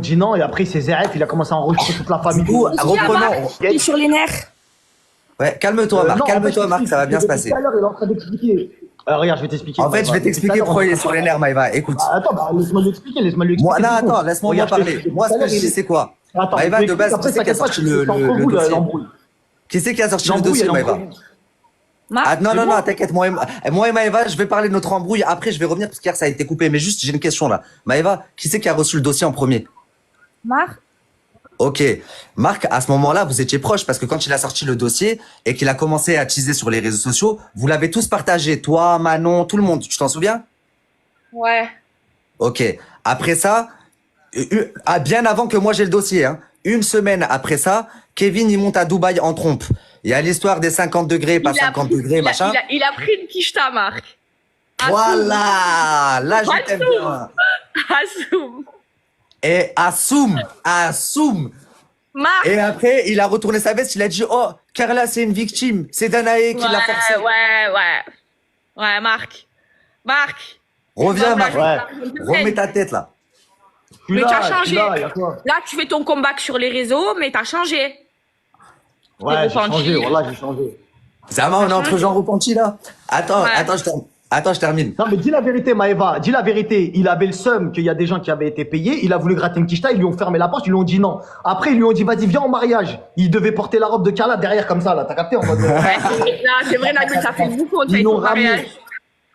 dit non, et après, il s'est zéref, il a commencé à enregistrer toute la famille. Du coup, reprenons. Il est sur les nerfs. Ouais, calme-toi, Marc, Non, en fait, calme-toi, Marc, ça va bien se depuis passer. tout à l'heure, il est en train d'expliquer. Regarde, je vais t'expliquer. En fait, je vais t'expliquer pourquoi il est sur les nerfs, Maïva. Écoute. Attends, bah, laisse-moi lui expliquer, Moi, non, c'est attends, tout. laisse-moi Regarde, parler. Moi, ce que je dis, c'est quoi? Attends, Maïva, de base, après, qui c'est qui a sorti le dossier? l'embrouille. Qui c'est qui a sorti le L'embrouille, dossier, elle est Maïva? entre vous. Ah, non, c'est non, bon. non, t'inquiète, moi et Maëva, je vais parler de notre embrouille. Après, je vais revenir parce qu'hier, ça a été coupé. Mais juste, j'ai une question là. Maëva, qui c'est qui a reçu le dossier en premier? Marc. Ok. Marc, à ce moment-là, vous étiez proche parce que quand il a sorti le dossier et qu'il a commencé à teaser sur les réseaux sociaux, vous l'avez tous partagé. Toi, Manon, tout le monde. Tu t'en souviens? Ouais. Ok. Après ça, bien avant que moi j'ai le dossier, hein, une semaine après ça, Kevin, il monte à Dubaï en trompe. Il y a l'histoire des 50 degrés, pas 50 degrés, machin. Il a pris une quicheta, Marc. Voilà! Là, je t'aime bien. Assoum. Et assume. Marc. Et après, il a retourné sa veste, il a dit, oh, Carla, c'est une victime. C'est Danae qui l'a forcé. Ouais, Marc. Marc. Reviens, Marc. Ouais. Remets ta tête, là. Mais t'as changé. Là, y a quoi? Là, tu fais ton comeback sur les réseaux, mais t'as changé. Ouais, j'ai repenti. changé, voilà, j'ai changé. Ça va, on est entre gens repentis, là. Attends, Ouais. je termine. Non, mais dis la vérité, Maëva, dis la vérité. Il avait le seum qu'il y a des gens qui avaient été payés, il a voulu gratter une quicheta, ils lui ont fermé la porte, ils lui ont dit non. Après, ils lui ont dit, vas-y, viens en mariage. Il devait porter la robe de Carla derrière comme ça, là, t'as capté en mode. Là, c'est vrai, Nabil, ça fait beaucoup, on te Ils fait l'ont ton mariage. ramené.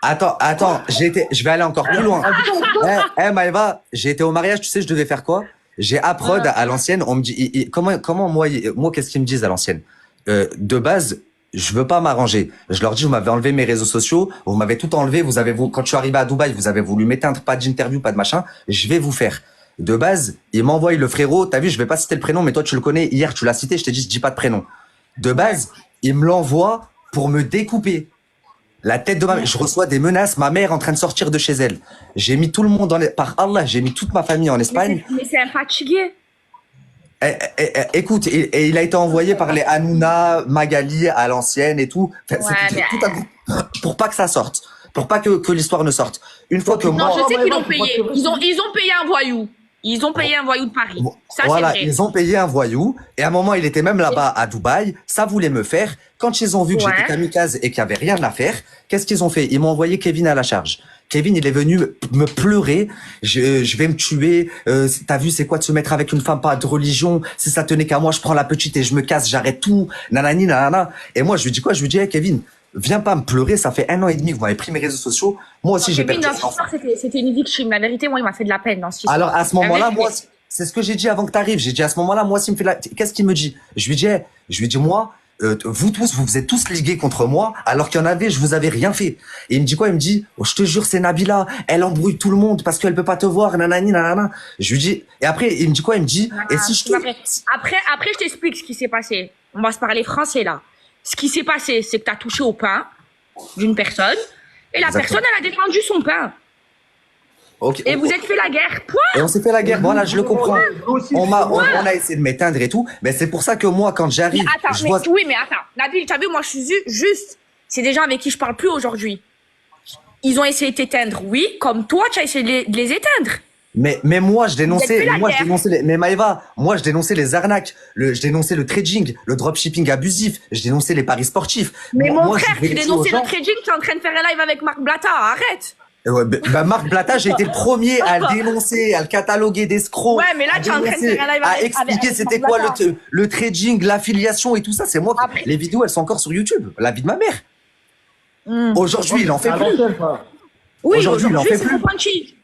Attends, je vais aller encore plus loin. Maëva, j'ai été au mariage, tu sais, je devais faire quoi? J'ai Aprod à l'ancienne, on me dit, comment moi, qu'est-ce qu'ils me disent à l'ancienne? De base, je veux pas m'arranger. Je leur dis, vous m'avez enlevé mes réseaux sociaux, vous m'avez tout enlevé, quand je suis arrivé à Dubaï, vous avez voulu m'éteindre, pas d'interview, pas de machin, je vais vous faire. De base, il m'envoie le frérot, t'as vu, je vais pas citer le prénom, mais toi tu le connais, hier tu l'as cité, je t'ai dit, je dis pas de prénom. De base, il me l'envoie pour me découper. La tête de ma mère, je reçois des menaces, ma mère en train de sortir de chez elle. J'ai mis tout le monde par Allah, j'ai mis toute ma famille en Espagne. Mais c'est un fatigué. Écoute, et il a été envoyé par les Hanouna, Magali à l'ancienne et tout. Enfin, Ouais, tout pour pas que ça sorte, pour pas que l'histoire ne sorte. Une fois que Non, moi, je sais qu'ils ouais, l'ont payé. Ils ont payé un voyou. Ils ont payé un voyou de Paris. Ça, voilà, c'est vrai. ils ont payé un voyou et à un moment il était même là-bas à Dubaï. Ça voulait me faire. Quand ils ont vu que Ouais. j'étais kamikaze et qu'il y avait rien à faire, qu'est-ce qu'ils ont fait? Ils m'ont envoyé Kevin à la charge. Kevin, il est venu me pleurer. Je vais me tuer. T'as vu, c'est quoi de se mettre avec une femme pas de religion? Si ça tenait qu'à moi, je prends la petite et je me casse, j'arrête tout. Nanani, nanana. Et moi, je lui dis quoi? Je lui dis, hey, Kevin, viens pas me pleurer. Ça fait 1 an et demi que vous m'avez pris mes réseaux sociaux. Moi aussi, j'ai Kevin, perdu. dans cette histoire, c'était une victime. La vérité, moi, il m'a fait de la peine dans cette histoire. Alors, à ce moment-là, La moi, vérité. c'est ce que j'ai dit avant que tu arrives. J'ai dit à ce moment-là, moi, s'il me fait qu'est-ce qu'il me dit? Je lui dis, hey, moi, vous tous, vous êtes tous ligués contre moi, alors qu'il y en avait, je vous avais rien fait. Et il me dit quoi? Il me dit, oh, je te jure, c'est Nabila, elle embrouille tout le monde parce qu'elle peut pas te voir, nanani, nanana. Je lui dis, et après, il me dit quoi? Il me dit, et si je te... Après, je t'explique ce qui s'est passé. On va se parler français, là. Ce qui s'est passé, c'est que tu as touché au pain d'une personne, et la Exactement. personne, elle a défendu son pain. Ok. Et vous êtes fait la guerre. Point. Et on s'est fait la guerre, voilà, je le comprends. On a essayé de m'éteindre et tout, mais c'est pour ça que moi, quand j'arrive, Attends, je vois... oui, mais attends. Nabil, t'as vu, moi, je suis juste. C'est des gens avec qui je parle plus aujourd'hui. Ils ont essayé de t'éteindre, oui, comme toi, tu as essayé de les éteindre. Mais moi, je dénonçais, Vous êtes plus la guerre. mais Maëva, moi, je dénonçais les arnaques, je dénonçais le trading, le dropshipping abusif, je dénonçais les paris sportifs. Mais Moi, mon je frère, tu vérifiais aux dénonçais gens. le trading, tu es en train de faire un live avec Marc Blatta, arrête. Ouais, bah, Marc Blatta, j'ai été le premier à le dénoncer, à le cataloguer d'escrocs. Ouais, mais là, à tu es en train de dénoncer, faire un live à avec expliquer avec c'était Marc quoi Blatta. le trading, l'affiliation et tout ça. C'est moi qui... Après- Les vidéos, elles sont encore sur YouTube. La vie de ma mère. Aujourd'hui, il en fait À plus. l'ancienne, frère. Oui, Aujourd'hui, il en fait c'est plus. Repenti.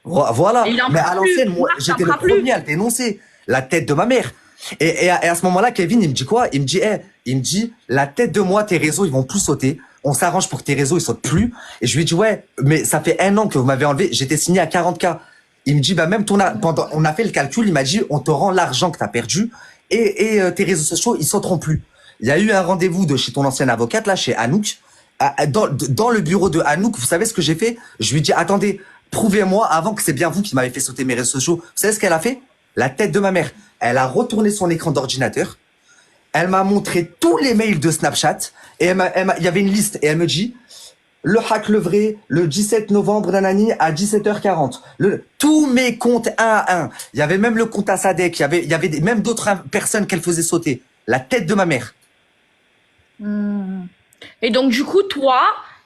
Voilà. Il en Mais fera à plus. l'ancienne, moi, Marc, j'étais t'en le feras plus. premier à le dénoncer. La tête de ma mère. Et à ce moment-là, Kevin, il me dit quoi? Il me dit, la tête de moi, tes réseaux, ils vont plus sauter. On s'arrange pour que tes réseaux, ils sautent plus. Et je lui dis, ouais, mais ça fait 1 an que vous m'avez enlevé. J'étais signé à 40K. Il me dit, bah, même on a fait le calcul, il m'a dit, on te rend l'argent que t'as perdu et tes réseaux sociaux, ils sauteront plus. Il y a eu un rendez-vous de chez ton ancienne avocate, là, chez Anouk. Dans le bureau de Anouk, vous savez ce que j'ai fait? Je lui dis, attendez, prouvez-moi avant que c'est bien vous qui m'avez fait sauter mes réseaux sociaux. Vous savez ce qu'elle a fait? La tête de ma mère. Elle a retourné son écran d'ordinateur. Elle m'a montré tous les mails de Snapchat et il y avait une liste et elle me dit, le hack le vrai, le 17 novembre nanani à 17h40. Tous mes comptes un à un. Il y avait même le compte à Sadek, il y avait même d'autres personnes qu'elle faisait sauter. La tête de ma mère. Et donc, du coup, toi,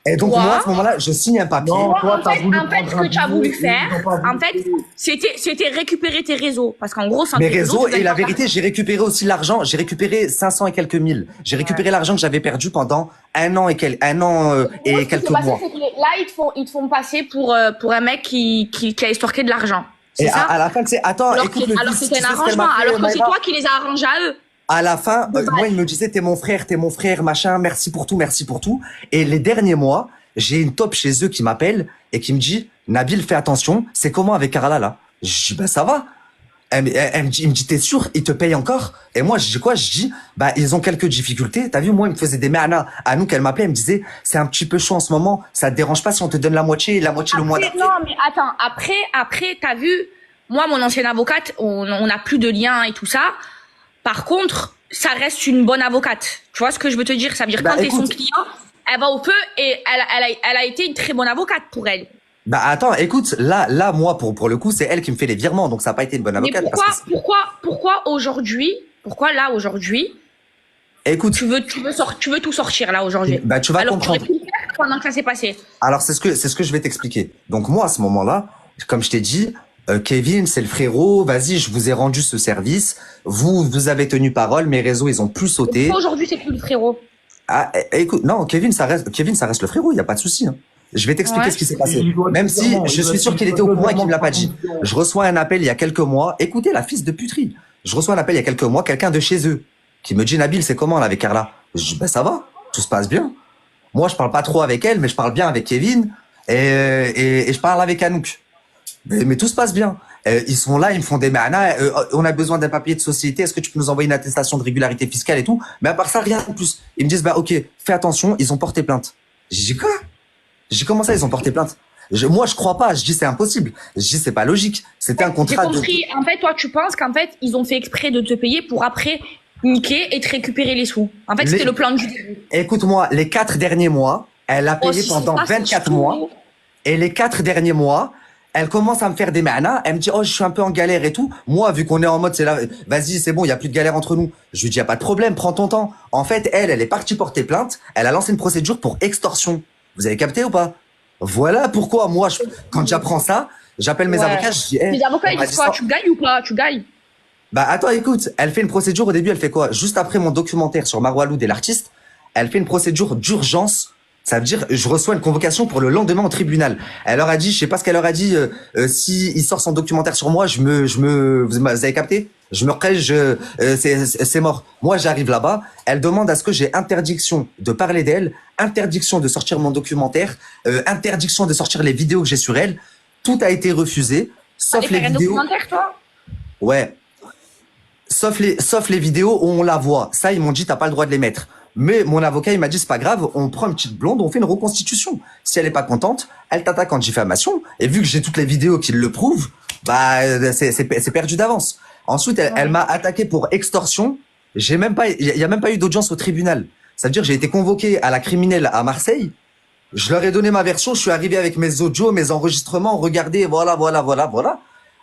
Et donc, toi, moi, à ce moment-là, je signe un papier. Non, toi, en t'as fait, voulu en fait, ce prendre que tu as un voulu billet, faire, ils ont pas en fait, c'était récupérer tes réseaux. Parce qu'en gros, sans Mes tes réseaux, tu gagnes et la pas vérité, j'ai récupéré aussi l'argent. J'ai récupéré 500 et quelques mille. J'ai récupéré l'argent que j'avais perdu pendant un an et quelques Ce qui quelques s'est passé, mois. c'est que là, ils te font passer pour un mec qui a estorqué de l'argent. C'est Et ça? à la fin, c'est attends, Alors écoute que le alors vice, c'était tu un sais ce qu'elle arrangement. m'a fait, Alors que c'est Maïva. toi qui les as arrangés à eux. À la fin, De base. moi, il me disait, t'es mon frère, machin, merci pour tout, merci pour tout. Et les derniers mois, j'ai une top chez eux qui m'appelle et qui me dit, Nabil, fais attention, c'est comment avec Carla, là? Je dis, bah, ça va. Il me dit, t'es sûr, ils te payent encore? Et moi, je dis quoi? Je dis, bah, ils ont quelques difficultés. T'as vu, moi, ils me faisaient des merdes à nous qu'elle m'appelait, elle me disait, c'est un petit peu chaud en ce moment, ça te dérange pas si on te donne la moitié le mois Après, d'après? non, mais attends, après, t'as vu, moi, mon ancienne avocate, on n'a plus de lien et tout ça. Par contre, ça reste une bonne avocate. Tu vois ce que je veux te dire? Ça veut dire Bah, quand t'es son écoute. client, elle va au feu et elle a été une très bonne avocate pour elle. Bah, attends, écoute, là, moi, pour le coup, c'est elle qui me fait les virements, donc ça n'a pas été une bonne Mais avocate. pourquoi aujourd'hui, là aujourd'hui, Écoute, tu veux tout sortir là aujourd'hui? bah, tu vas Alors comprendre. tu aurais pu le faire pendant que ça s'est passé. Alors, c'est ce que je vais t'expliquer. Donc, moi, à ce moment-là, comme je t'ai dit, Kevin, c'est le frérot, vas-y, je vous ai rendu ce service, vous avez tenu parole, mes réseaux, ils ont plus sauté. Pourquoi aujourd'hui c'est plus le frérot? Ah, écoute, non, Kevin, ça reste le frérot, il y a pas de souci. Hein. Je vais t'expliquer Ouais. ce qui s'est passé. Il doit Même dire si non, je il doit suis sûr dire qu'il était au courant et qu'il me l'a pas dit. conditions. Je reçois un appel il y a quelques mois. Écoutez, la fils de puterie. Je reçois un appel il y a quelques mois, quelqu'un de chez eux, qui me dit, Nabil, c'est comment là avec Carla? Je dis, ben ça va, tout se passe bien. Moi, je parle pas trop avec elle, mais je parle bien avec Kevin et je parle avec Anouk. Mais tout se passe bien. Ils sont là, ils me font des manas. On a besoin d'un papier de société. Est-ce que tu peux nous envoyer une attestation de régularité fiscale et tout? Mais à part ça, rien de plus. Ils me disent, bah ok, fais attention, ils ont porté plainte. J'ai dit quoi? J'ai dit comment ça, ils ont porté plainte? Moi, je crois pas. Je dis c'est impossible. Je dis c'est pas logique. C'était un J'ai contrat de. compris. En fait, toi, tu penses qu'en fait, ils ont fait exprès de te payer pour après niquer et te récupérer les sous. En fait, Les- c'était le plan du début. Écoute-moi, les 4 derniers mois, elle a payé Oh, si c'est pendant pas 24 surtout- mois. Et les 4 derniers mois, elle commence à me faire des manas. Elle me dit, oh, je suis un peu en galère et tout. Moi, vu qu'on est en mode, c'est là, vas-y, c'est bon, il y a plus de galère entre nous. Je lui dis, y a pas de problème, prends ton temps. En fait, elle est partie porter plainte. Elle a lancé une procédure pour extorsion. Vous avez capté ou pas? Voilà pourquoi moi, quand j'apprends ça, j'appelle mes Ouais. avocats, je dis, Les avocats, on ils m'a disent dit quoi? ça. Tu gagnes ou pas? Tu gagnes. Bah attends, écoute, elle fait une procédure au début, elle fait quoi? Juste après mon documentaire sur Marwa Loud et l'artiste, elle fait une procédure d'urgence. Ça veut dire, je reçois une convocation pour le lendemain au tribunal. Elle leur a dit, je sais pas ce qu'elle leur a dit, si il sort son documentaire sur moi, vous avez capté? Je me recrèche, c'est mort. Moi, j'arrive là-bas, elle demande à ce que j'ai interdiction de parler d'elle, interdiction de sortir mon documentaire, interdiction de sortir les vidéos que j'ai sur elle. Tout a été refusé, sauf Allez les faire un vidéos. documentaire, toi? Ouais. Sauf les vidéos où on la voit. Ça, ils m'ont dit, t'as pas le droit de les mettre. Mais mon avocat, il m'a dit, c'est pas grave, on prend une petite blonde, on fait une reconstitution. Si elle est pas contente, elle t'attaque en diffamation. Et vu que j'ai toutes les vidéos qui le prouvent, bah, c'est perdu d'avance. Ensuite, elle m'a attaqué pour extorsion. Il y a même pas eu d'audience au tribunal. Ça veut dire que j'ai été convoqué à la criminelle à Marseille. Je leur ai donné ma version, je suis arrivé avec mes audios, mes enregistrements, regardez, voilà.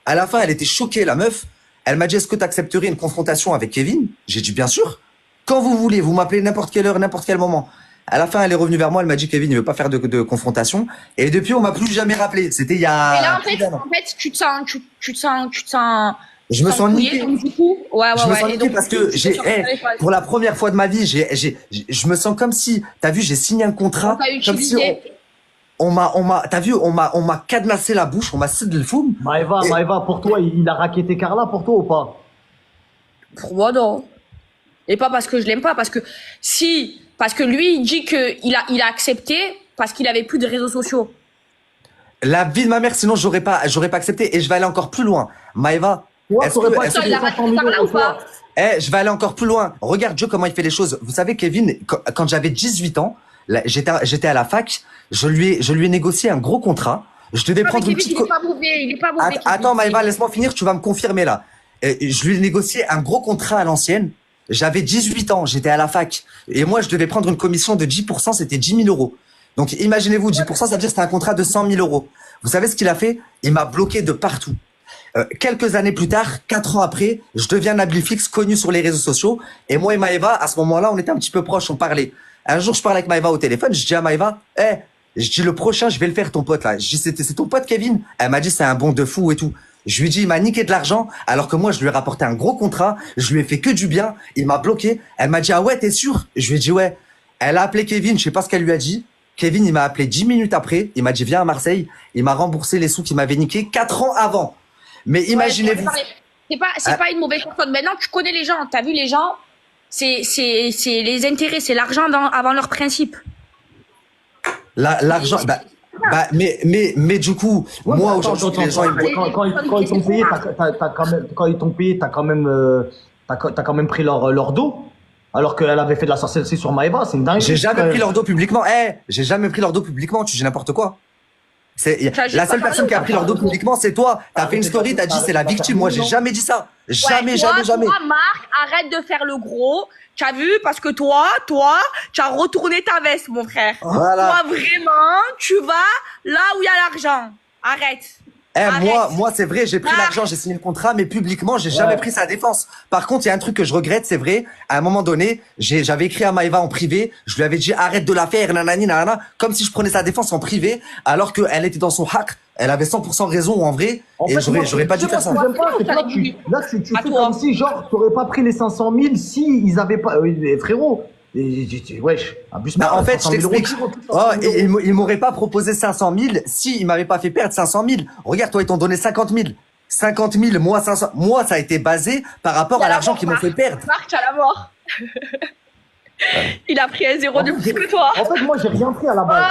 À la fin, elle était choquée, la meuf. Elle m'a dit, est-ce que tu accepterais une confrontation avec Kevin? J'ai dit, bien sûr. Quand vous voulez, vous m'appelez n'importe quelle heure, n'importe quel moment. À la fin, elle est revenue vers moi, elle m'a dit, Kevin, il veut pas faire de confrontation. Et depuis, on m'a plus jamais rappelé. C'était il y a... Et là, plus d'un an. en fait, tu te sens. Je me sens embrouillé, niqué. donc du coup, ouais. Je me sens Et niqué donc, parce du coup, que tu j'ai, te sens sur les pour la première fois de ma vie, je me sens comme si, t'as vu, j'ai signé un contrat. On t'a Comme si utilisé. t'as vu, on m'a cadenassé la bouche, on m'a cédé le foum. Maëva, pour toi, il a racketté Carla pour toi ou pas? Pour moi, non. Et pas parce que je l'aime pas, parce que lui, il dit qu'il a accepté parce qu'il avait plus de réseaux sociaux. La vie de ma mère, sinon j'aurais pas accepté. Et je vais aller encore plus loin. Maëva, Toi, est-ce t'aurais que, pas est-ce que- accepté il a raté 500 000 Carla euros, ou pas? toi? je vais aller encore plus loin. Regarde Dieu comment il fait les choses. Vous savez, Kevin, quand j'avais 18 ans, là, j'étais à la fac, je lui ai négocié un gros contrat. Je devais Non, mais prendre une Kevin, petite... il est pas mauvais, il est pas mauvais. Attends, Kevin. Maëva, laisse-moi finir, tu vas me confirmer là. Je lui ai négocié un gros contrat à l'ancienne. J'avais 18 ans, j'étais à la fac. Et moi, je devais prendre une commission de 10%, c'était 10 000 euros. Donc, imaginez-vous, 10%, ça veut dire que c'était un contrat de 100 000 euros. Vous savez ce qu'il a fait? Il m'a bloqué de partout. Quelques années plus tard, 4 ans après, je deviens Nabil Fix, connu sur les réseaux sociaux. Et moi et Maëva, à ce moment-là, on était un petit peu proches, on parlait. Un jour, je parle avec Maëva au téléphone, je dis à Maëva, je dis le prochain, je vais le faire ton pote là. Je dis, c'est ton pote Kevin? Elle m'a dit, c'est un bon de fou et tout. Je lui dis, il m'a niqué de l'argent, alors que moi, je lui ai rapporté un gros contrat, je lui ai fait que du bien, il m'a bloqué. Elle m'a dit, ah ouais, t'es sûr? Je lui ai dit, ouais. Elle a appelé Kevin, je sais pas ce qu'elle lui a dit. Kevin, il m'a appelé 10 minutes après, il m'a dit, viens à Marseille. Il m'a remboursé les sous qu'il m'avait niqué 4 ans avant. Mais imaginez-vous. C'est pas une mauvaise personne. Maintenant, tu connais les gens. T'as vu les gens? C'est les intérêts, c'est l'argent avant leurs principes. L'argent, mais du coup, Ouais, moi mais aujourd'hui, attends, les gens, quand ils t'ont payé, t'as quand même pris leur dos. Alors qu'elle avait fait de la sorcellerie sur Maëva, c'est une dinguerie. j'ai jamais pris leur dos publiquement. J'ai jamais pris leur dos publiquement. Tu dis n'importe quoi. La seule personne qui a pris leur dos publiquement, c'est toi. T'as fait une story, t'as dit c'est la victime. Moi, j'ai jamais dit ça. Jamais. Toi, Marc, arrête de faire le gros. Tu as vu? Parce que toi, tu as retourné ta veste, mon frère. Voilà. Toi, vraiment, tu vas là où il y a l'argent. Arrête. Moi, c'est vrai, j'ai pris l'argent, j'ai signé le contrat, mais publiquement, j'ai jamais pris sa défense. Par contre, il y a un truc que je regrette, c'est vrai. À un moment donné, j'avais écrit à Maëva en privé, je lui avais dit arrête de la faire, nanani, nanana, comme si je prenais sa défense en privé, alors qu'elle était dans son hack. Elle avait 100% raison en vrai, et j'aurais pas dû faire ça. Là, tu fais comme si, genre, t'aurais pas pris les 500 000 si ils avaient pas, frérot. Wesh, abuse pas. En fait, je t'explique. Il m'aurait pas proposé 500 000 si il m'avait pas fait perdre 500 000. Regarde, toi, ils t'ont donné 50 000. 50 000, moi, 500. Moi, ça a été basé par rapport à l'argent qu'ils m'ont fait perdre. Marc, tu as la mort. Il a pris un zéro de plus que toi. En fait, moi, j'ai rien pris à la base.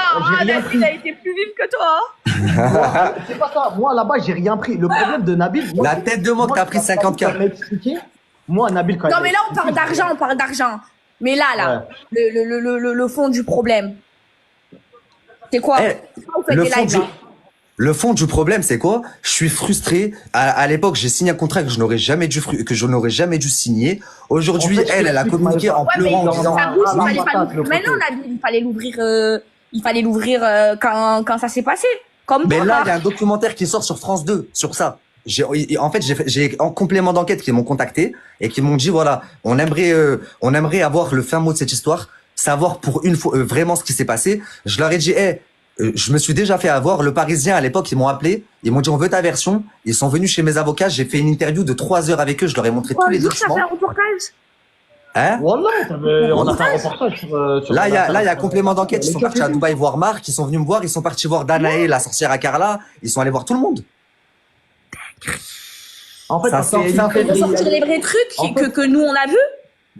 Nabil a été plus vif que toi. C'est pas ça. Moi, à la base, j'ai rien pris. Le problème de Nabil. La tête de moi que t'as pris 50K. Moi, Nabil, quand non, mais là, on parle d'argent, Mais là, le fond du problème, c'est quoi? Le fond du problème, c'est quoi? Je suis frustré. À l'époque, j'ai signé un contrat que je n'aurais jamais dû signer. Aujourd'hui, elle a communiqué en pleurant en disant. Maintenant, Nabil, il fallait l'ouvrir quand ça s'est passé. Mais là, il y a un documentaire qui sort sur France 2 sur ça. En fait, j'ai en complément d'enquête qui m'ont contacté et qui m'ont dit voilà, on aimerait avoir le fin mot de cette histoire, savoir pour une fois vraiment ce qui s'est passé. Je leur ai dit je me suis déjà fait avoir. Le Parisien à l'époque, ils m'ont appelé, ils m'ont dit on veut ta version. Ils sont venus chez mes avocats, j'ai fait une interview de 3 heures avec eux, je leur ai montré tous les documents. Ça fait un reportage. Hein? On a fait un reportage sur là, il y a complément d'enquête. Ils sont partis à Dubaï voir Marc, ils sont venus me voir, ils sont partis voir Danae, la sorcière à Carla, ils sont allés voir tout le monde. En fait, ils vont sortir les vrais trucs que nous on a vu.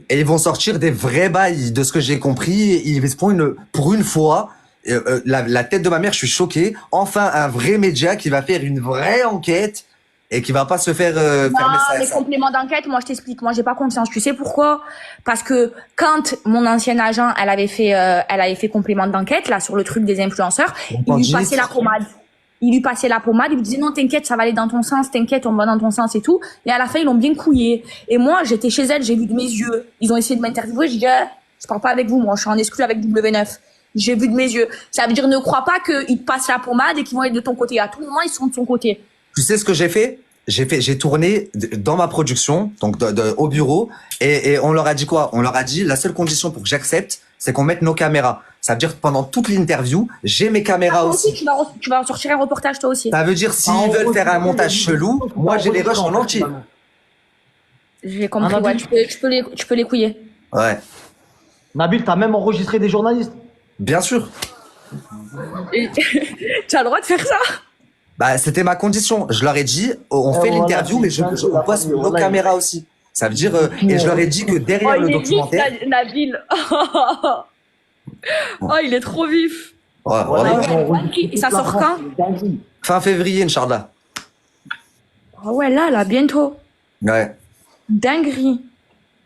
Et ils vont sortir des vrais bails, de ce que j'ai compris. Ils font pour une fois, la tête de ma mère, je suis choqué. Enfin, un vrai média qui va faire une vraie enquête et qui va pas se faire fermer ça. Les compléments d'enquête, moi je t'explique, moi j'ai pas confiance. Tu sais pourquoi? Parce que quand mon ancien agent, elle avait fait complément d'enquête là sur le truc des influenceurs, il lui passait la pommade. Il lui passait la pommade, il lui disait non t'inquiète, ça va aller dans ton sens, t'inquiète, on va dans ton sens et tout. Et à la fin ils l'ont bien couillé. Et moi j'étais chez elle, j'ai vu de mes yeux. Ils ont essayé de m'interviewer, j'ai dit je parle pas avec vous, moi je suis en exclu avec W9. J'ai vu de mes yeux. Ça veut dire ne crois pas qu'ils te passent la pommade et qu'ils vont être de ton côté. À tout moment ils sont de son côté. Tu sais ce que j'ai fait? J'ai tourné dans ma production, donc au bureau, et on leur a dit quoi? On leur a dit la seule condition pour que j'accepte, c'est qu'on mette nos caméras. Ça veut dire que pendant toute l'interview, j'ai mes caméras aussi. Tu vas sortir un reportage toi aussi. Ça veut dire s'ils veulent faire un montage chelou, moi j'ai les rushs en entier. J'ai compris, ouais, tu peux les couiller. Ouais. Nabil, t'as même enregistré des journalistes? Bien sûr. Tu as le droit de faire ça? Bah, c'était ma condition. Je leur ai dit, on fait l'interview, mais on passe nos caméras aussi. Ça veut dire, et je leur ai dit que derrière le documentaire. Nabil. Oh, il est trop vif. Ouais, et ça sort quand? Fin février, Inch'Allah. Oh ouais, là, bientôt. Ouais. Dinguerie.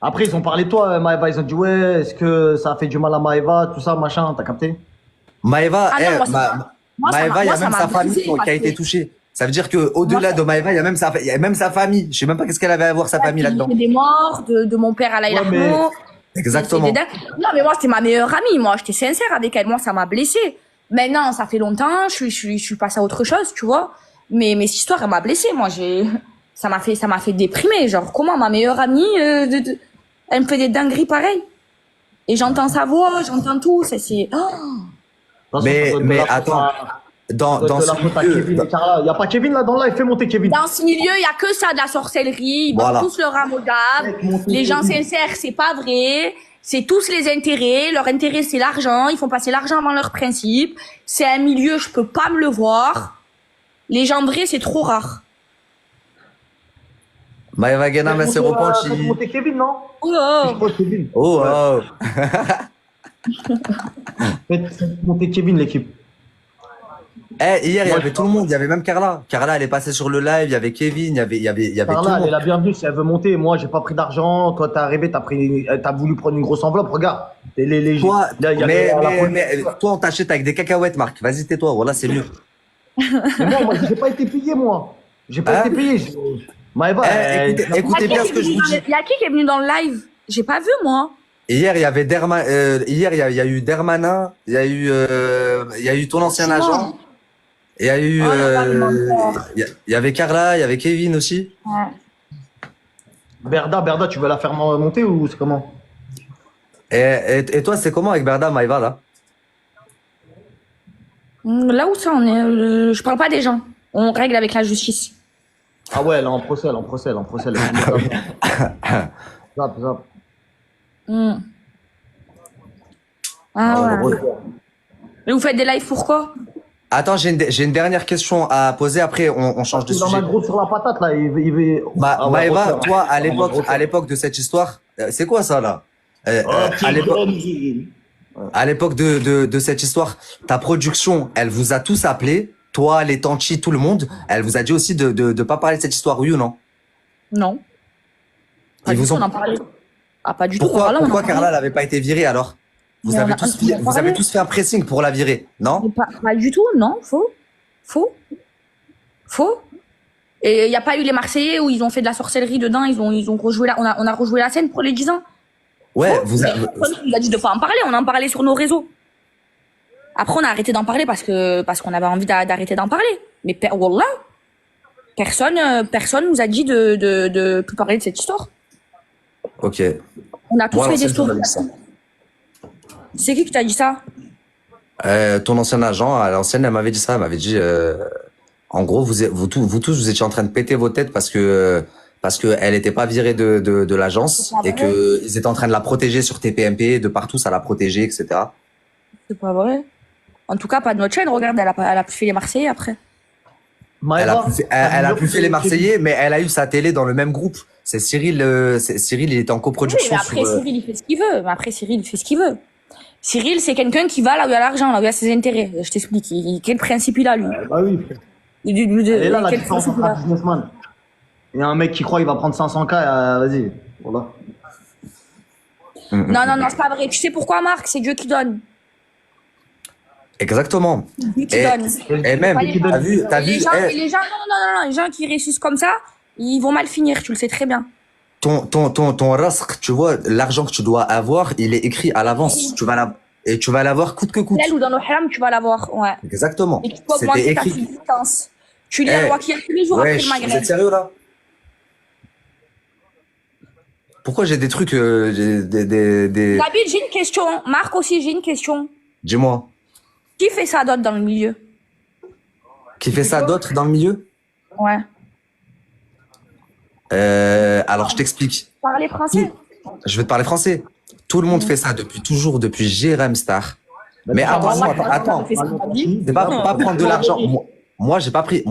Après, ils ont parlé de toi, Maëva. Ils ont dit, ouais, est-ce que ça a fait du mal à Maëva, tout ça, machin, t'as capté? Maëva, Maëva, il y a même sa famille qui a été touchée. Ça veut dire que au-delà de Maëva, il y a même sa famille. Je sais même pas qu'est-ce qu'elle avait à voir sa famille là-dedans. Il y a des morts de mon père à Laïla. Exactement. Non, mais moi, c'était ma meilleure amie. Moi, j'étais sincère avec elle. Moi, ça m'a blessée. Maintenant, ça fait longtemps, je suis passée à autre chose, tu vois. Mais cette histoire, elle m'a blessée. Moi, ça m'a fait déprimer. Genre, comment ma meilleure amie, elle me fait des dingueries pareilles. Et j'entends sa voix, j'entends tout. Mais attends, dans ce milieu, Il n'y a pas Kevin là dans le live, fais monter Kevin. Dans ce milieu, il y a que ça, de la sorcellerie. Ils Voilà. vendent tous leur amodab. Les gens sincères, c'est pas vrai. C'est tous les intérêts. Leur intérêt, c'est l'argent. Ils font passer l'argent avant leurs principes. C'est un milieu, je peux pas me le voir. Les gens vrais, c'est trop rare. Maëva Guénam, elle s'est Fais repentie. monter Kevin, non? Oh, Je crois Kevin. Oh, oh. Faites monter Kevin, l'équipe. Eh, hier, il y avait tout le monde. Il y avait même Carla. Carla, elle est passée sur le live. Il y avait Kevin. Il y avait tout le Carla, elle est monde. la bienvenue si elle veut monter. Moi, j'ai pas pris d'argent. Toi, t'es arrivé, t'as voulu prendre une grosse enveloppe. Regarde. Toi, Là, il y a mais toi, on t'achète avec des cacahuètes, Marc. Vas-y, tais-toi. Voilà, c'est mieux. Mais moi, j'ai pas été payé, moi. J'ai pas Hein? été payé. Maëva, Écoutez bien ce que je vous dis. Il y a qui est venu dans le live? J'ai pas vu, moi. Hier, il y avait hier, il y a eu Dermanin. Il y a eu ton ancien agent. Il y a eu, il y avait Carla, il y avait Kevin aussi. Ouais. Berda, tu veux la faire monter ou c'est comment? Et toi, c'est comment avec Berda, Maïva, là? Là où ça en est, je parle pas des gens. On règle avec la justice. Ah ouais, là, en procès. Zap. Hmm. Ah ouais. Mais vous faites des lives pourquoi? Attends, j'ai une dernière question à poser. Après, on change de Il en sujet. a gros sur la patate, là. Ah ouais, Maëva, refaire. toi, à l'époque de cette histoire, c'est quoi ça, là? À l'époque de cette histoire, ta production, elle vous a tous appelés, toi, les Tanchi, tout le monde. Elle vous a dit aussi de pas parler de cette histoire, oui ou non? Non. Pas Ils du vous tout, ont- on en parlait. Ah, pas du tout. Pourquoi, Voilà, on en pourquoi parlait. Carla n'avait pas été virée alors? Vous Mais avez on a- tous, on en vous avez parlait. tous fait un pressing pour la virer, non? Mais pas du tout, non, faux. Et il n'y a pas eu les Marseillais où ils ont fait de la sorcellerie dedans, ils ont rejoué on a rejoué la scène pour les 10 ans. Ouais, Personne nous a dit de pas en parler, on en parlait sur nos réseaux. Après, on a arrêté d'en parler parce qu'on avait envie d'arrêter d'en parler. Mais wallah, personne nous a dit de plus parler de cette histoire. ok. On a tous Moi, fait des l'ancienne stories. journaliste. C'est qui t'a dit ça? Ton ancien agent, à l'ancienne, elle m'avait dit ça. Elle m'avait dit, en gros, vous tous, vous étiez en train de péter vos têtes parce que elle était pas virée de l'agence C'est et pas que ils étaient en train de la protéger sur TPMP, de partout, ça la protégeait, etc. C'est pas vrai. En tout cas, pas de notre chaîne. Regarde, elle a plus fait les Marseillais après. Elle a plus fait les Marseillais, mais elle a eu sa télé dans le même groupe. C'est Cyril, il était en Oui, coproduction. mais après, sur, Cyril, il fait ce qu'il veut. Mais après, Cyril, il fait ce qu'il veut. Cyril, c'est quelqu'un qui va là où il y a l'argent, là où il y a ses intérêts. Je t'explique. Quel principe il a, lui? Bah oui. Et là, la Quel différence principe entre il un a? businessman et un mec qui croit qu'il va prendre 500K, vas-y. Voilà. Non, c'est pas vrai. Tu sais pourquoi, Marc? C'est Dieu qui donne. Exactement. Dieu qui Et, donne. et même, Pas les t'as vu, Les gens, non, les gens qui réussissent comme ça, ils vont mal finir, tu le sais très bien. ton rasq, tu vois, l'argent que tu dois avoir, il est écrit à l'avance. Et tu vas l'avoir coûte que coûte. Là où dans le haram, tu vas l'avoir, ouais. Exactement. Et tu peux augmenter C'était ta écrit. subsistance. Tu lis la loi qui a tous les jours après Ouais, le vous Maghreb. êtes sérieux là? Pourquoi j'ai des trucs, des... Nabil, j'ai une question. Marc aussi, j'ai une question. Dis-moi. Qui fait ça d'autre dans le milieu? Qui fait ça d'autre dans le milieu? Ouais. Alors, je t'explique. Parler français. Je vais te parler français. Tout le monde fait ça depuis toujours, depuis Jérém Star. Mais attends. C'est pas prendre de l'argent. Moi, j'ai pas pris,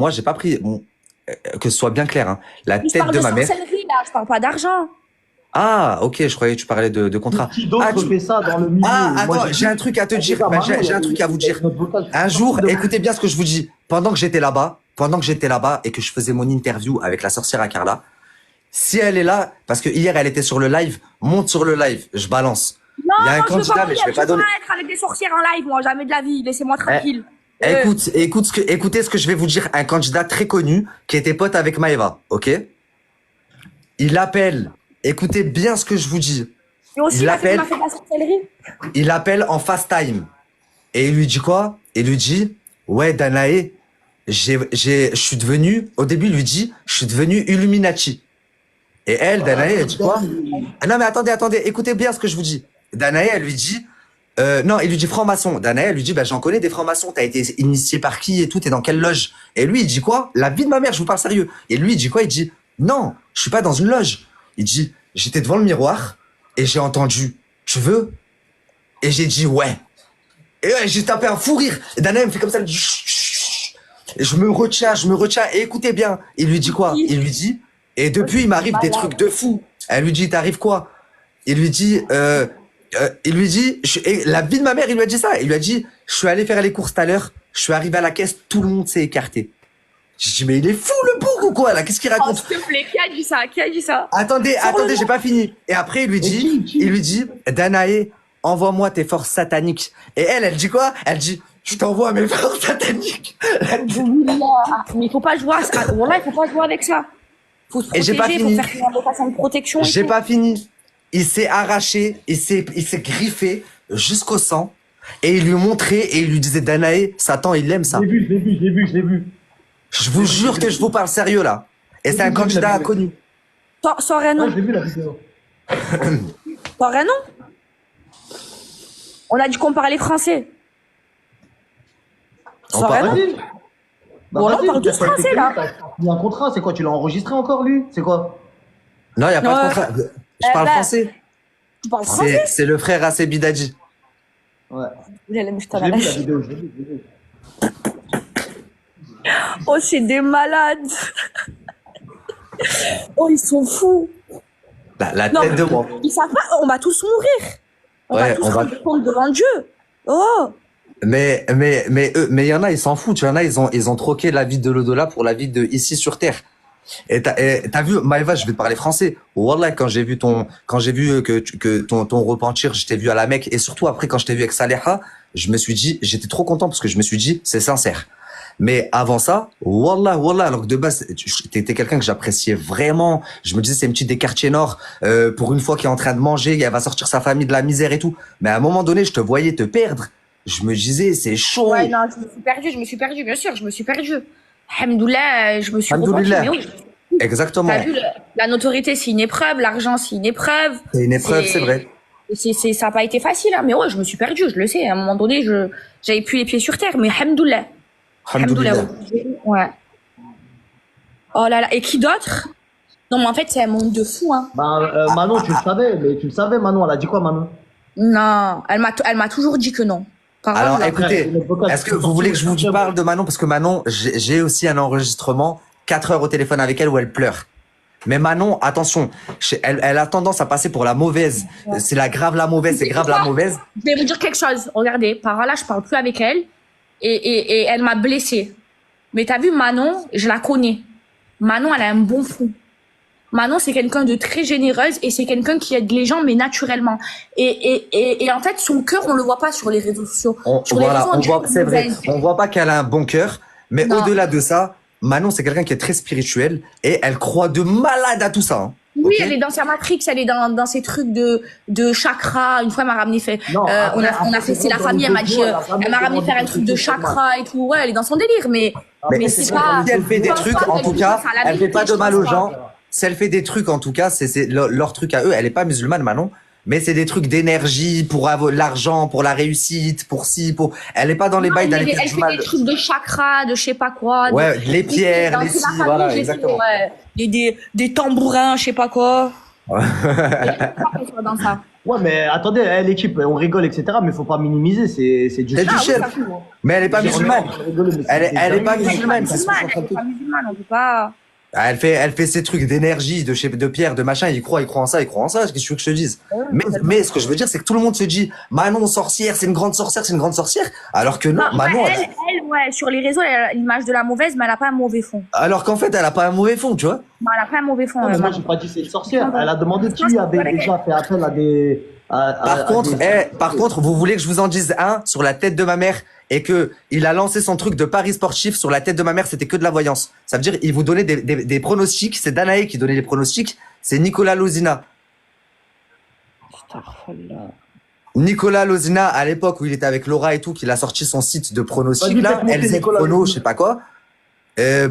que ce soit bien clair, hein. La Je tête parle de de ma mère. sorcellerie, là. Je parle pas d'argent. Ah, ok, je croyais que tu parlais de contrat. Qui d'autre fait ça dans le milieu? Ah, Moi, attends, j'ai un truc à te dire. J'ai un truc à vous dire. Un jour, écoutez bien ce que je vous dis. Pendant que j'étais là-bas et que je faisais mon interview avec la sorcière à Carla, si elle est là, parce que hier elle était sur le live, monte sur le live, je balance. Non, Il y a un moi, candidat, mais je vais pas donner. être avec des sorcières en live, moi, jamais de la vie. Laissez-moi tranquille. Écoutez ce que je vais vous dire. Un candidat très connu qui était pote avec Maëva, ok? Il appelle. Écoutez bien ce que je vous dis. Et aussi, il il a fait appelle. de la sorcellerie. Il appelle en fast time. Et il lui dit quoi? et lui dit, ouais, Danae, je suis devenu, au début, il lui dit, je suis devenu Illuminati. Et elle, Danae, elle dit quoi? Ah non, mais attendez, écoutez bien ce que je vous dis. Danae, elle lui dit, non, il lui dit franc-maçon. Danae, elle lui dit, bah, j'en connais des francs-maçons, t'as été initié par qui et tout, t'es dans quelle loge? Et lui, il dit quoi? La vie de ma mère, je vous parle sérieux. Et lui, il dit quoi? Il dit, non, je suis pas dans une loge. Il dit, j'étais devant le miroir et j'ai entendu, tu veux? Et j'ai dit, ouais. Et ouais, j'ai tapé un fou rire. Et Danae, elle me fait comme ça, elle me dit, chut, chut, chut. Et je me retiens, et écoutez bien. Il lui dit quoi? Il lui dit, et depuis, il m'arrive des trucs de fou. Elle lui dit, t'arrives quoi? Il lui dit, et la vie de ma mère, il lui a dit ça. Il lui a dit, je suis allé faire les courses tout à l'heure, je suis arrivé à la caisse, tout le monde s'est écarté. J'ai dit, mais il est fou, le bourg ou quoi, là? Qu'est-ce qu'il Oh, raconte? s'il te plaît, qui a dit ça? Qui a dit ça? Attendez, j'ai pas fini. Et après, il lui dit, Danae, envoie-moi tes forces sataniques. Et elle dit quoi? Elle dit, je t'envoie mes forces sataniques. Mais il faut pas jouer à ça. Voilà, il faut pas jouer avec ça. Faut se Et j'ai pas protéger, fini. faut faire une invocation de protection. et J'ai tout. pas fini. Il s'est arraché, il s'est griffé jusqu'au sang. Et il lui montrait et il lui disait, Danae, Satan, il aime ça. Je l'ai vu. Je vous jure que je vous parle sérieux, là. Et c'est un candidat inconnu. Sors un nom. Ouais, je l'ai vu la vidéo. Sors un nom. On a dit qu'on parlait français. On Sors un nom. Vas-y. Bon, là, on parle tous français, là. Il y a un contrat, c'est quoi? Tu l'as enregistré encore, lui? C'est quoi? Non, il n'y a pas de Ouais. contrat. Je parle bah, français. Tu parles français? C'est le frère Assebidadi. Ouais. J'allais me jeter à Je l'ai la vu la lâche. vidéo, je l'ai vu. Oh, c'est des malades. Oh, ils sont fous. La Non, tête de moi. ils savent pas, on va tous mourir. On Ouais, va tous on va- rendre compte devant Dieu. Oh, Mais il y en a, ils s'en foutent. Il y en a, ils ont troqué la vie de l'au-delà pour la vie de ici sur Terre. Et t'as vu, Maëva, je vais te parler français. Wallah, quand j'ai vu que ton repentir, je t'ai vu à la Mecque, et surtout après, quand je t'ai vu avec Saleha, je me suis dit, j'étais trop content parce que je me suis dit, c'est sincère. Mais avant ça, wallah, alors que de base, t'étais quelqu'un que j'appréciais vraiment. Je me disais, c'est une petite des quartiers nord, pour une fois qui est en train de manger, elle va sortir sa famille de la misère et tout. Mais à un moment donné, je te voyais te perdre. Je me disais, c'est chaud. ouais, non, je me suis perdue, bien sûr, je me suis perdue. Alhamdoulilah, je me suis repentie, Alhamdoulilah. mais oui. Exactement. T'as vu, la notoriété, c'est une épreuve, l'argent, c'est une épreuve. C'est une épreuve, c'est vrai. Ça n'a pas été facile, hein, mais ouais, je me suis perdue, je le sais. À un moment donné, j'avais plus les pieds sur terre, mais alhamdoulilah. Alhamdoulilah. Ouais. Oh là là, et qui d'autre? Non, mais en fait, c'est un monde de fou, hein. Bah, Manon, tu le savais, Manon. Elle a dit quoi, Manon? Non, elle m'a toujours dit que non. Parole, Alors, là. écoutez, est-ce que vous voulez que je vous parle de Manon? Parce que Manon, j'ai aussi un enregistrement, 4 heures au téléphone avec elle où elle pleure. Mais Manon, attention, elle a tendance à passer pour la mauvaise. C'est la grave la mauvaise, c'est grave la mauvaise. Je vais vous dire quelque chose. Regardez, par là, je parle plus avec elle. Et elle m'a blessée. Mais t'as vu, Manon, je la connais. Manon, elle a un bon fond. Manon, c'est quelqu'un de très généreuse et c'est quelqu'un qui aide les gens, mais naturellement. Et en fait, son cœur, on le voit pas sur les réseaux sociaux. Sur les réseaux, On voit, c'est vrai. dirait On voit pas qu'elle a un bon cœur, mais Non. au-delà de ça, Manon, c'est quelqu'un qui est très spirituel et elle croit de malade à tout ça. Hein. Oui, Ok. elle est dans sa matrix, elle est dans ses trucs de chakra. Une fois, elle m'a ramené fait. Non, On a après, fait, c'est la famille, elle m'a dit, elle m'a ramené faire un truc de chakra et tout. Ouais, elle est dans son délire, mais c'est pas. Si elle fait des je pense trucs, pas en qu'elle tout dit cas, ça à la elle fait pas vérité, de je mal pense aux pas. gens. Si elle fait des trucs, en tout cas, c'est leur truc à eux. Elle est pas musulmane, Manon. Mais c'est des trucs d'énergie pour avoir l'argent, pour la réussite, pour ci, pour. Elle est pas dans les bails d'aller faire Elle du fait mal. des trucs de chakra, de je sais pas quoi. Ouais, les pierres, Dans les toute la ci, famille, voilà, je sais, exactement. ouais. Des tambourins, je sais pas quoi. Je sais pas qu'elle soit dans ça. Ouais, mais attendez, l'équipe, on rigole, etc. Mais faut pas minimiser, c'est du C'est du Ah, chef. oui, ça fout, hein. Mais elle est pas musulmane. Elle est pas Elle est musulmane. pas musulmane, elle est pas musulmane, on peut pas. Elle fait ses trucs d'énergie, de pierre, de machin. Il croit en ça, Qu'est-ce que tu veux que je te dise? Mais ce que je veux dire, c'est que tout le monde se dit, Manon, sorcière, c'est une grande sorcière, Alors que non, Non, Manon, elle, ouais, sur les réseaux, elle a l'image de la mauvaise, mais elle a pas un mauvais fond. alors qu'en fait, elle a pas un mauvais fond, tu vois. Non, elle a pas un mauvais fond. Non, mais moi, Manon. j'ai pas dit c'est une sorcière. Elle a demandé qui avait déjà fait appel à des. Par contre, vous voulez que je vous en dise un sur la tête de ma mère et que il a lancé son truc de paris sportif sur la tête de ma mère, c'était que de la voyance. Ça veut dire, il vous donnait des pronostics. C'est Danae qui donnait les pronostics. C'est Nicolas Lozina. Nicolas Lozina, à l'époque où il était avec Laura et tout, qu'il a sorti son site de pronostics, Vas-y, là, faites monter LZ Nicolas Prono, Lozina. je sais pas quoi.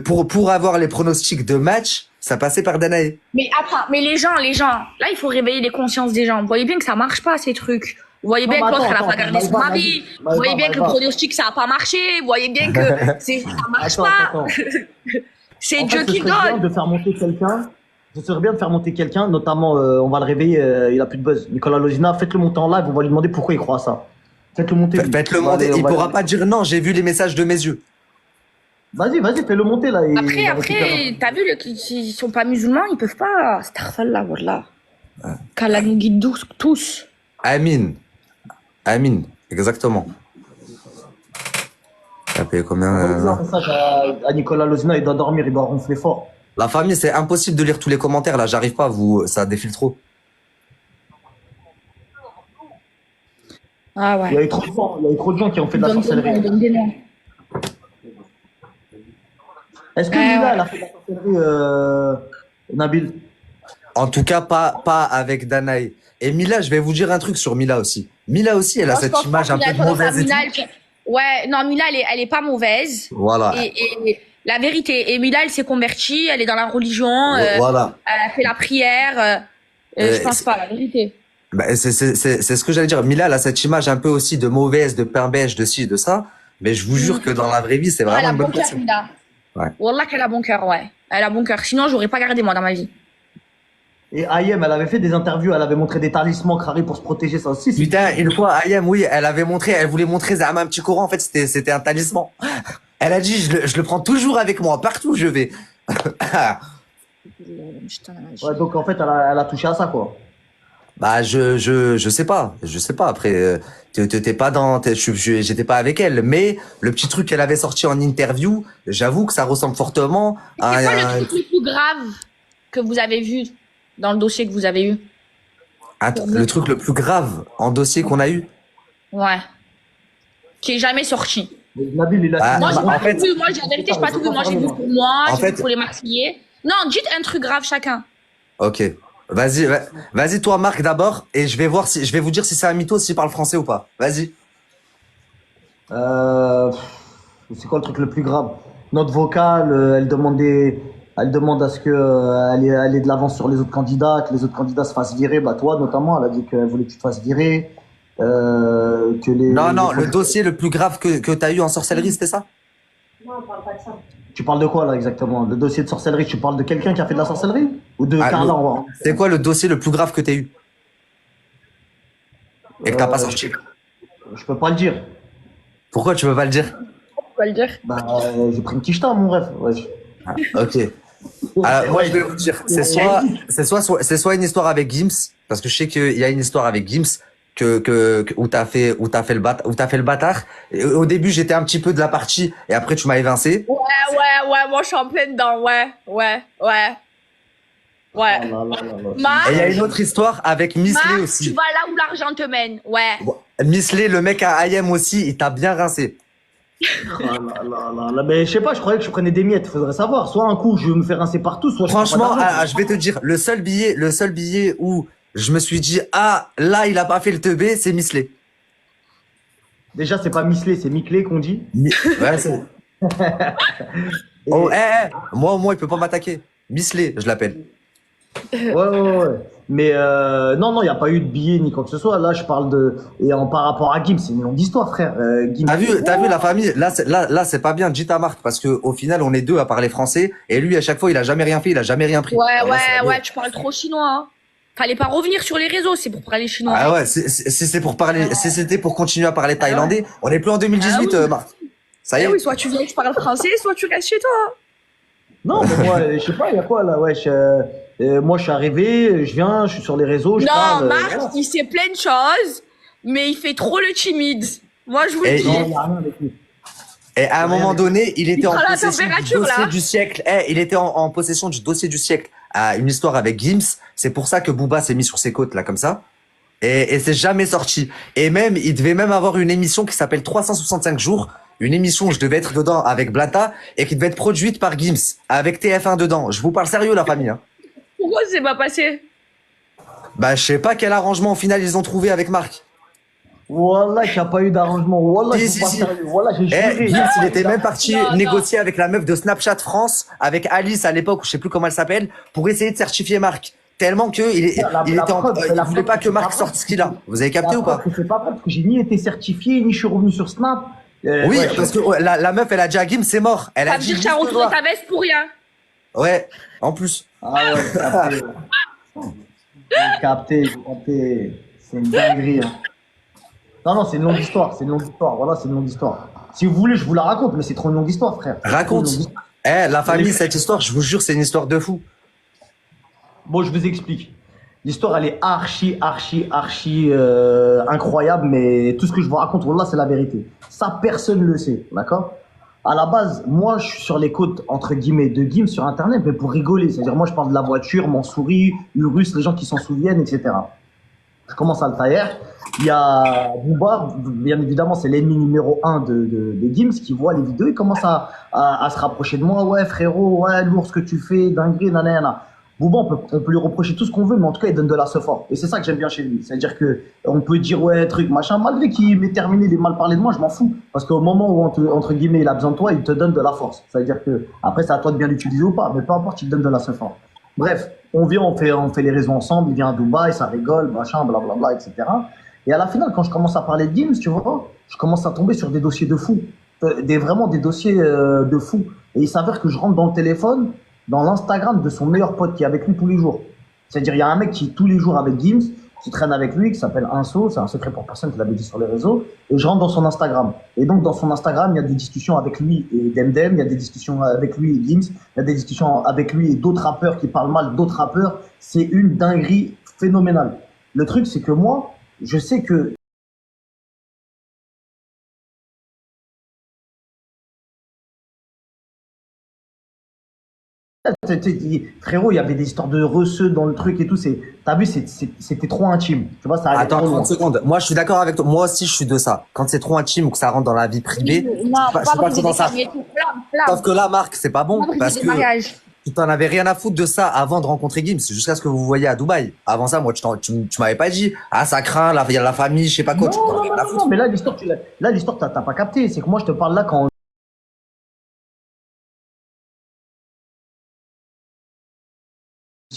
Pour avoir les pronostics de match, ça passait par Danae. Mais attends, mais les gens, là, il faut réveiller les consciences des gens. Vous voyez bien que ça marche pas, ces trucs. Vous voyez Non, bien mais que l'autre, elle a attends, pas gardé son Maïva, mari. vas-y. Vous voyez bien que le Maïva. pronostic, ça a pas marché. Vous voyez bien que ça marche Attends, pas. attends. C'est En Dieu fait, ce qui serait bien donne. de faire monter quelqu'un. Ce serait bien de faire monter quelqu'un, notamment, on va le réveiller, il a plus de buzz. Nicolas Lozina, faites-le monter en live, on va lui demander pourquoi il croit à ça. Faites-le monter. lui. Faites-le On va monter, aller- on il va pourra aller- pas dire non, j'ai vu les messages de mes yeux. Vas-y, fais-le monter là. Après, t'as vu, qu'ils sont pas musulmans, ils peuvent pas. Astaghfirullah, wallah. Qu'Allah nous guide tous. Amin. Amin, exactement. T'as payé combien Un message à Nicolas Lozina, il doit dormir, il doit ronfler fort. La famille, c'est impossible de lire tous les commentaires, là, j'arrive pas, ça défile trop. Ah Il y a ouais. eu trop de gens, qui ont fait de la Donne des noms, sorcellerie. donne des noms. Est-ce que Ouais, Mila, ouais. elle a fait de la sorcellerie, Nabil? En tout cas, pas avec Danae. Et Mila, je vais vous dire un truc sur Mila aussi. Mila aussi, elle a Non, je cette pense pas image un que peu Mila, mauvaise et tout. Ouais, non, Mila, elle est pas mauvaise. Voilà. Et la vérité, et Mila, elle s'est convertie, elle est dans la religion, Voilà. elle a fait la prière. Je pense pas, la vérité. Bah, c'est ce que j'allais dire. Mila, elle a cette image un peu aussi de mauvaise, de pain beige, de ci, de ça. Mais je vous jure que dans la vraie vie, c'est Ouais, elle vraiment a une bon bonne cœur, personne. Mila. Ouais. Wallah qu'elle a bon cœur, ouais. Elle a bon cœur. Sinon, j'aurais pas gardé, moi, dans ma vie. Et Ayem, elle avait fait des interviews, elle avait montré des talismans crarés pour se protéger, ça aussi. Putain, une fois, Ayam, oui, elle voulait montrer Zama un petit courant. En fait, c'était un talisman. Elle a dit, je le prends toujours avec moi, partout où je vais. Ouais, donc en fait, elle a touché à ça, quoi. Bah, je sais pas. Après, t'es pas j'étais pas avec elle. Mais le petit truc qu'elle avait sorti en interview, j'avoue que ça ressemble fortement C'est à quoi le truc le plus grave que vous avez vu dans le dossier que vous avez eu? le truc le plus grave en dossier qu'on a eu. Ouais. Qui est jamais sorti. Mais Nabil, il a Ah, Moi, j'ai en pas fait- tout vu. Moi, j'ai la vérité, j'ai pas tout vu. Moi, j'ai vu pour moi, En j'ai vu fait- pour les Marseillais. Non, dites un truc grave chacun. Ok. Vas-y toi Marc d'abord et je vais vous dire si c'est un mytho s'il parle français ou pas. Vas-y. C'est quoi le truc le plus grave? Notre vocale, elle demande à ce que elle ait de l'avance sur les autres candidats, que les autres candidats se fassent virer. Bah toi notamment, elle a dit qu'elle voulait que tu te fasses virer. Que les. Non, les- le dossier le plus grave que t'as eu en sorcellerie, c'était ça? Tu parles de quoi là exactement? Le dossier de sorcellerie, tu parles de quelqu'un qui a fait de la sorcellerie? Ou de Ah, Carla en C'est quoi le dossier le plus grave que t'as eu? Et que t'as pas sorti? Je peux pas le dire. Pourquoi tu veux pas le dire? On va le dire. Bah, j'ai pris une quicheta, mon rêve. Ouais. Ok. Alors, moi, je vais vous dire, c'est soit une histoire avec Gims, parce que je sais qu'il y a une histoire avec Gims où t'as fait le bâtard. Et au début, j'étais un petit peu de la partie, et après, tu m'as évincé. Ouais, moi, je suis en pleine dedans. Ouais. Oh là là là là. Marc, Et il y a une autre histoire avec Misley Marc, tu aussi. vas là où l'argent te mène. Ouais. Misley, le mec à Ayem aussi, il t'a bien rincé. Oh là là là là. Mais je sais pas, je croyais que je prenais des miettes. Faudrait savoir. Soit un coup, je vais me faire rincer partout, soit je prends Franchement, pas d'argent. je vais te dire, le seul billet où je me suis dit, ah, là, il a pas fait le teubé, c'est Misley. Déjà, c'est pas Misley, c'est Miclé qu'on dit. Ouais, c'est... Oh, moi, au moins, il peut pas m'attaquer. Misley, je l'appelle. Ouais. Mais non, il n'y a pas eu de billet ni quoi que ce soit. Là, je parle de. Par rapport à Gims, c'est une longue histoire, frère. Gims. T'as vu la famille? Là, c'est pas bien. Dis ta marque, parce que au final, on est deux à parler français, et lui, à chaque fois, il a jamais rien fait, il a jamais rien pris. Alors là, c'est la Ouais, merde. tu parles trop chinois. Hein. Fallait pas revenir sur les réseaux, c'est pour parler chinois. Ah ouais, si c'est pour parler, si c'était pour continuer à parler thaïlandais, on est plus en 2018, Ah oui. Marc. Ça y est. Oui, soit tu viens, tu parles français, soit tu restes chez toi. Non, mais moi, je sais pas, il y a quoi là? Ouais, moi, je suis arrivé, je viens, je suis sur les réseaux, je Non, parle. Marc, Voilà. il sait plein de choses, mais il fait trop le timide. Moi, je vous le Et dis. Non, il y a rien avec lui. Et à un moment donné, il était en prend la possession du température, dossier là. du siècle. Il était en possession du dossier du siècle. Une histoire avec Gims. C'est pour ça que Booba s'est mis sur ses côtes, là, comme ça. Et c'est jamais sorti. Et même, il devait même avoir une émission qui s'appelle 365 jours. Une émission où je devais être dedans avec Blata et qui devait être produite par Gims, avec TF1 dedans. Je vous parle sérieux, la famille, hein. Pourquoi c'est pas passé? Bah, je sais pas quel arrangement au final ils ont trouvé avec Marc. Wallah, qu'il n'y a pas eu d'arrangement. Wallah, je Si, suis pas si. sérieux. Wallah, j'ai Eh, juré. Gims, il était même parti Non, non. négocier avec la meuf de Snapchat France, avec Alice à l'époque, ou je sais plus comment elle s'appelle, pour essayer de certifier Marc. Tellement que il voulait pas que Marc sorte ce qu'il a. Vous avez capté ou pas? Je sais pas parce que j'ai ni été certifié, ni je suis revenu sur Snap. Oui, Ouais, parce que la meuf, elle a dit à Gims, c'est mort. Elle Ça a veut dit dire que t'as juste retourné toi. ta veste pour rien. Ouais, en plus. Ah ouais, j'ai capté, j'ai capté. C'est une dinguerie. Hein. Non, non, c'est une longue histoire, c'est une longue histoire. Voilà, c'est une longue histoire. Si vous voulez, je vous la raconte, mais c'est trop une longue histoire, frère. C'est trop une Raconte. longue histoire. Eh, la famille, cette histoire, je vous jure, c'est une histoire de fou. Bon, je vous explique. L'histoire, elle est archi incroyable, mais tout ce que je vous raconte, là, c'est la vérité. Ça, personne ne le sait, d'accord? À la base, moi, je suis sur les côtes, entre guillemets, de Gims sur Internet, mais pour rigoler. C'est-à-dire, moi, je parle de la voiture, mon souris, Urus, les gens qui s'en souviennent, etc. Je commence à le tailler. Il y a Booba, bien évidemment, c'est l'ennemi numéro 1 de Gims, qui voit les vidéos, il commence à se rapprocher de moi. Ouais, frérot, ouais, lourd ce que tu fais, dinguerie, nanana. Booba, on peut lui reprocher tout ce qu'on veut, mais en tout cas, il donne de la sephore. Et c'est ça que j'aime bien chez lui. C'est-à-dire que on peut dire, ouais, truc, machin, malgré qu'il m'ait terminé, il ait mal parlé de moi, je m'en fous. Parce qu'au moment où, entre guillemets, il a besoin de toi, il te donne de la force. C'est-à-dire que, après, c'est à toi de bien l'utiliser ou pas, mais peu importe, il te donne de la sephore. Bref, on vient, on fait les réseaux ensemble, il vient à Dubaï, ça rigole, machin, blablabla, etc. Et à la finale, quand je commence à parler de Gims, tu vois, je commence à tomber sur des dossiers de fou. Vraiment des dossiers de fou. Et il s'avère que je rentre dans le téléphone, dans l'Instagram de son meilleur pote qui est avec lui tous les jours. C'est-à-dire, il y a un mec qui est tous les jours avec Gims, qui traîne avec lui, qui s'appelle Inso, c'est un secret pour personne, qui l'avait dit sur les réseaux, et je rentre dans son Instagram. Et donc, dans son Instagram, il y a des discussions avec lui et Demdem, il y a des discussions avec lui et Gims, il y a des discussions avec lui et d'autres rappeurs qui parlent mal d'autres rappeurs. C'est une dinguerie phénoménale. Le truc, c'est que moi, je sais que frérot, il y avait des histoires de receux dans le truc et tout. T'as vu, c'était trop intime. Tu vois, ça allait Attends, trop 30 loin. secondes. Moi, je suis d'accord avec toi. Moi aussi, je suis de ça. Quand c'est trop intime ou que ça rentre dans la vie privée, Non, je suis pas trop briser dans des ça. familles et tout. Flamme. Sauf que là, Marc, c'est pas bon. Pas briser Parce des que mariages. tu t'en avais rien à foutre de ça avant de rencontrer Gims, jusqu'à ce que vous vous voyez à Dubaï. Avant ça, moi, tu m'avais pas dit, ah, ça craint, il y a la famille, je sais pas quoi. Non, Tu t'en as rien à non, foutre. mais là, l'histoire, t'as pas capté. C'est que moi, je te parle là quand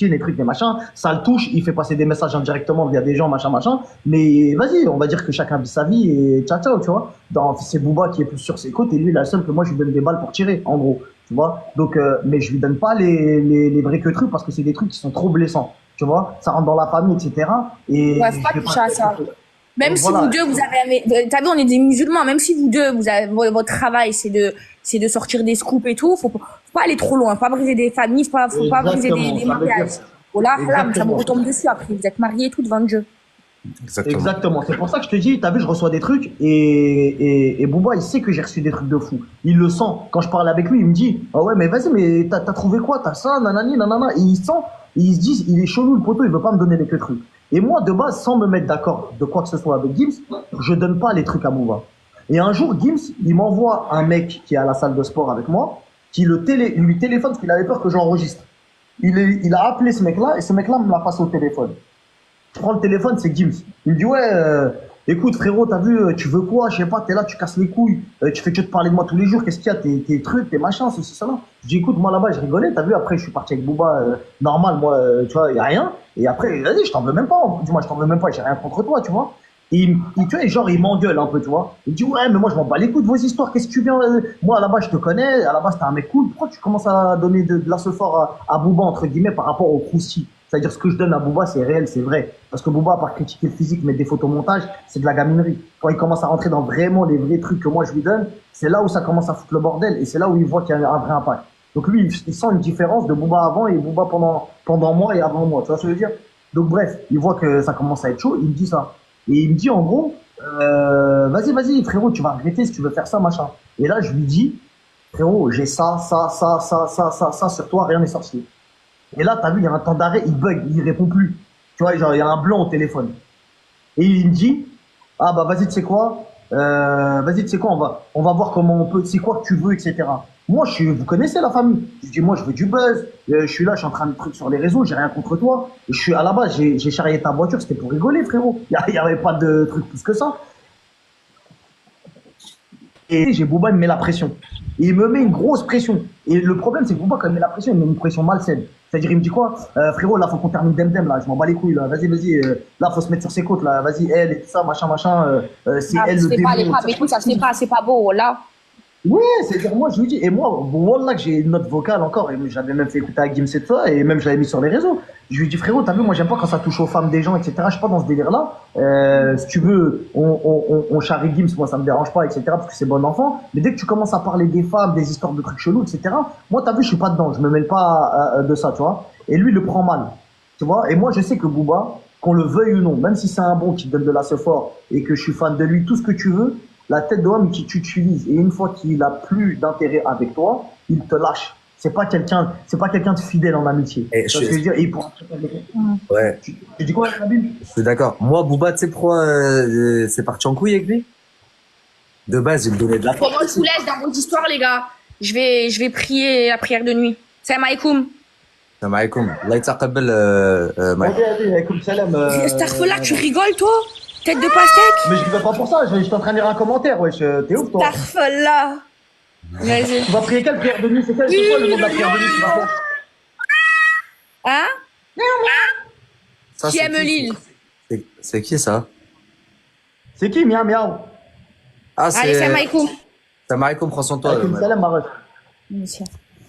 les trucs, des machins, ça le touche, il fait passer des messages indirectement via des gens, machin. Mais vas-y, on va dire que chacun vit sa vie et ciao, ciao, tu vois. C'est Booba qui est plus sur ses côtes et lui, il a le seul que moi, je lui donne des balles pour tirer, en gros, tu vois. Donc, mais je lui donne pas les vrais que trucs parce que c'est des trucs qui sont trop blessants, tu vois. Ça rentre dans la famille, etc. Et Ouais, faut pas je vais toucher à ça. Même Donc, si voilà. vous deux, vous avez, t'as vu, on est des musulmans, même si vous deux, votre travail, c'est de sortir des scoops et tout, faut pas aller trop loin, faut pas briser des familles, faut pas briser Exactement, des ça veut mariages. dire- Oh là, ça vous Exactement. retombe dessus après, vous êtes mariés et tout devant Dieu. Exactement. C'est pour ça que je te dis, t'as vu, je reçois des trucs et Booba, il sait que j'ai reçu des trucs de fou. Il le sent. Quand je parle avec lui, il me dit, ah ouais, mais vas-y, mais t'as trouvé quoi? T'as ça, nanani, nanana. Et il sent, et il se dit, il est chelou le poteau, il veut pas me donner les que trucs. Et moi, de base, sans me mettre d'accord de quoi que ce soit avec Gims, je donne pas les trucs à Booba. Et un jour, Gims, il m'envoie un mec qui est à la salle de sport avec moi, qui lui téléphone parce qu'il avait peur que j'enregistre. Il a appelé ce mec-là et ce mec-là me l'a passé au téléphone. Je prends le téléphone, c'est Gims. Il me dit, ouais, écoute, frérot, t'as vu, tu veux quoi? Je sais pas, t'es là, tu casses les couilles, tu fais que te parler de moi tous les jours, qu'est-ce qu'il y a? Tes trucs, tes machins, ceci, cela. Je dis, écoute, moi là-bas, je rigolais, t'as vu, après, je suis parti avec Booba, normal, moi, tu vois, y a rien. Et après, vas-y, je t'en veux même pas. Dis-moi, je t'en veux même pas, j'ai rien contre toi, tu vois. Et tu vois, genre, il m'engueule un peu, tu vois. Il dit, ouais, mais moi, je m'en bats les couilles de vos histoires, qu'est-ce que tu viens? Moi, là-bas, je te connais, à la base, t'es un mec cool. Pourquoi tu commences à donner de la sephore à Booba, entre guillemets, par rapport au crousty? C'est-à-dire, ce que je donne à Booba, c'est réel, c'est vrai. Parce que Booba, à part critiquer le physique, mettre des photomontages, c'est de la gaminerie. Quand il commence à rentrer dans vraiment les vrais trucs que moi, je lui donne, c'est là où ça commence à foutre le bordel et c'est là où il voit qu'il y a un vrai impact. Donc lui, il sent une différence de Booba avant et Booba pendant moi et avant moi. Tu vois ce que je veux dire? Donc bref, il voit que ça commence à être chaud, il me dit ça. Et il me dit, en gros, vas-y, frérot, tu vas regretter si tu veux faire ça, machin. Et là, je lui dis, frérot, j'ai ça sur toi, rien n'est sorti. Et là, t'as vu, il y a un temps d'arrêt, il bug, il répond plus. Tu vois, genre, il y a un blanc au téléphone. Et il me dit, ah bah vas-y, tu sais quoi, on va voir comment on peut, c'est quoi que tu veux, etc. Moi, vous connaissez la famille. Je dis, moi, je veux du buzz. Je suis là, je suis en train de trucs sur les réseaux, j'ai rien contre toi. Et je suis à la base, j'ai charrié ta voiture, c'était pour rigoler, frérot. Il y avait pas de truc plus que ça. Et j'ai Booba, il me met la pression. Et il me met une grosse pression. Et le problème, c'est que Booba, quand il met la pression, il me met une pression malsaine. C'est-à-dire, il me dit quoi frérot, là, faut qu'on termine Demdem, là, je m'en bats les couilles, là, vas-y, là, faut se mettre sur ses côtes, là, vas-y, elle, et tout ça, machin, c'est elle le démon. Mais écoute, ça se fait pas, c'est pas beau, là. Ouais, c'est-à-dire, moi, je lui dis, et moi, Wallah, que j'ai une note vocale encore, et j'avais même fait écouter à Gims cette fois, et même je l'avais mis sur les réseaux. Je lui dis, frérot, t'as vu, moi, j'aime pas quand ça touche aux femmes des gens, etc. Je suis pas dans ce délire-là. Si tu veux, on charrie Gims, moi, ça me dérange pas, etc., parce que c'est bon enfant. Mais dès que tu commences à parler des femmes, des histoires de trucs chelous, etc., moi, t'as vu, je suis pas dedans, je me mêle pas de ça, tu vois. Et lui, il le prend mal, tu vois. Et moi, je sais que Booba, qu'on le veuille ou non, même si c'est un bon qui te donne de la fort et que je suis fan de lui, tout ce que tu veux, la tête d'homme qui t'utilise et une fois qu'il a plus d'intérêt avec toi, il te lâche. C'est pas quelqu'un de fidèle en amitié. Et je veux dire, et pour... Ouais. Tu dis quoi, Nabil? Je suis d'accord. Moi, Booba, tu sais pourquoi c'est parti en couille avec lui? De base, il me donnait de la Bon, moi, je vous laisse dans votre histoire, les gars. Je vais prier la prière de nuit. Salam alaikum. Salam alaikum. Allah ytaqabbal, Mike. Ok, alaikum salam. Astaghfirullah, tu rigoles, toi? Tête de pastèque? Mais je rigole pas pour ça, je suis en train de lire un commentaire, wesh. T'es ouf, toi? Astaghfirullah. Vas-y. Tu vas prier quelle prière de nuit? C'est quoi le nom de la prière de nuit que tu vas faire? Hein? Ça, Qui c'est aime qui, l'île? C'est qui ça? C'est qui, miaou miaou? Ah, Allez, salam c'est. alaikum. Salam alaikum, prends soin de toi. Alaikum salam, ma ref. Monsieur.